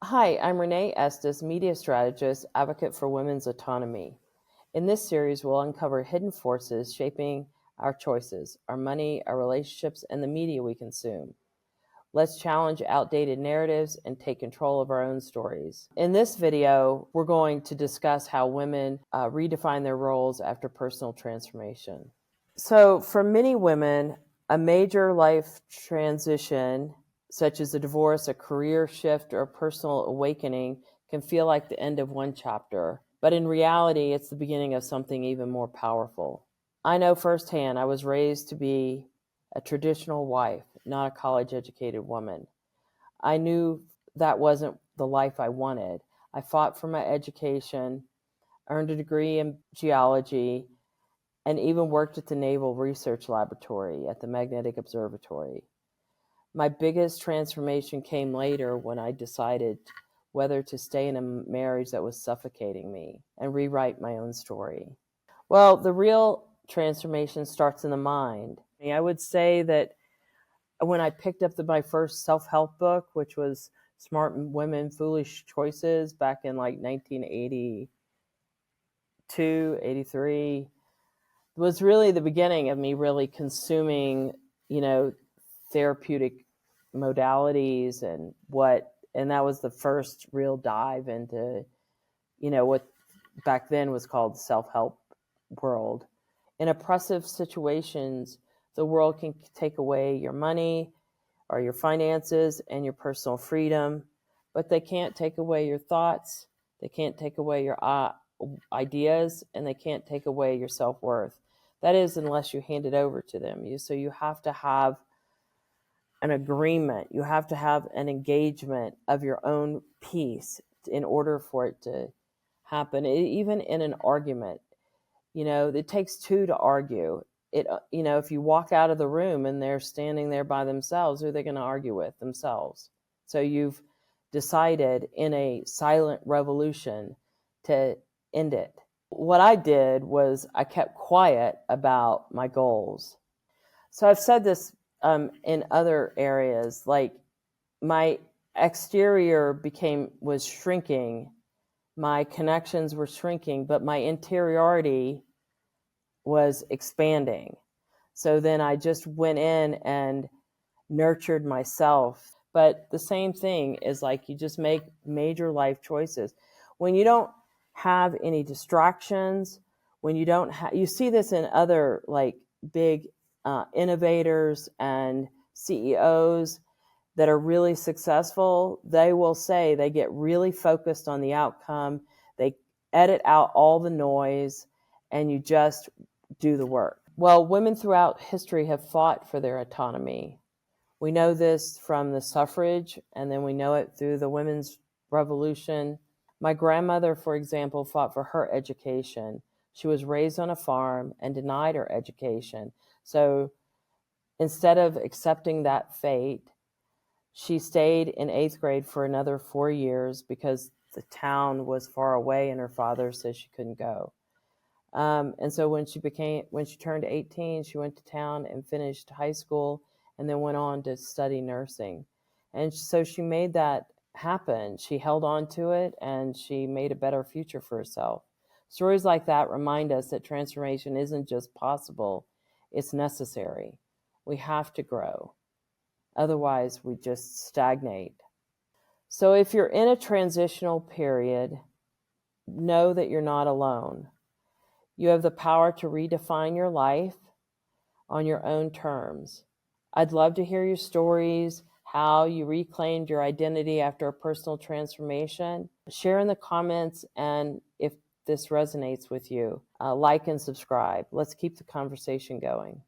Hi, I'm René Estes, media strategist, advocate for women's autonomy. In this series, we'll uncover hidden forces shaping our choices, our money, our relationships, and the media we consume. Let's challenge outdated narratives and take control of our own stories. In this video, we're going to discuss how women redefine their roles after personal transformation. So, for many women, a major life transition such as a divorce, a career shift, or a personal awakening can feel like the end of one chapter. But in reality, it's the beginning of something even more powerful. I know firsthand I was raised to be a traditional wife, not a college-educated woman. I knew that wasn't the life I wanted. I fought for my education, earned a degree in geology, and even worked at the Naval Research Laboratory at the Magnetic Observatory. My biggest transformation came later when I decided whether to stay in a marriage that was suffocating me and rewrite my own story. Well, the real transformation starts in the mind. I would say that when I picked up my first self-help book, which was Smart Women, Foolish Choices, back in like 1982, 83, was really the beginning of me really consuming, therapeutic modalities and that was the first real dive into, what back then was called the self-help world. In oppressive situations, the world can take away your money or your finances and your personal freedom, but they can't take away your thoughts, they can't take away your ideas, and they can't take away your self-worth. That is, unless you hand it over to them. So you have to have an agreement. You have to have an engagement of your own peace in order for it to happen. Even in an argument, it takes two to argue. If you walk out of the room and they're standing there by themselves, who are they going to argue with? Themselves. So you've decided in a silent revolution to end it. What I did was I kept quiet about my goals. So I've said this in other areas, like my exterior was shrinking, my connections were shrinking, but my interiority was expanding. So then I just went in and nurtured myself. But the same thing is like you just make major life choices. When you don't have any distractions, when you don't have, you see this in other like big innovators and CEOs that are really successful, they will say they get really focused on the outcome. They edit out all the noise and you just do the work. Well, women throughout history have fought for their autonomy. We know this from the suffrage, and then we know it through the women's revolution. My grandmother, for example, fought for her education. She was raised on a farm and denied her education. So instead of accepting that fate, she stayed in 8th grade for another 4 years because the town was far away and her father said she couldn't go. And so when she turned 18, she went to town and finished high school and then went on to study nursing. And so she made that happen. She held on to it and she made a better future for herself. Stories like that remind us that transformation isn't just possible, it's necessary. We have to grow. Otherwise, we just stagnate. So if you're in a transitional period, know that you're not alone. You have the power to redefine your life on your own terms. I'd love to hear your stories, how you reclaimed your identity after a personal transformation. Share in the comments, and if this resonates with you, like and subscribe. Let's keep the conversation going.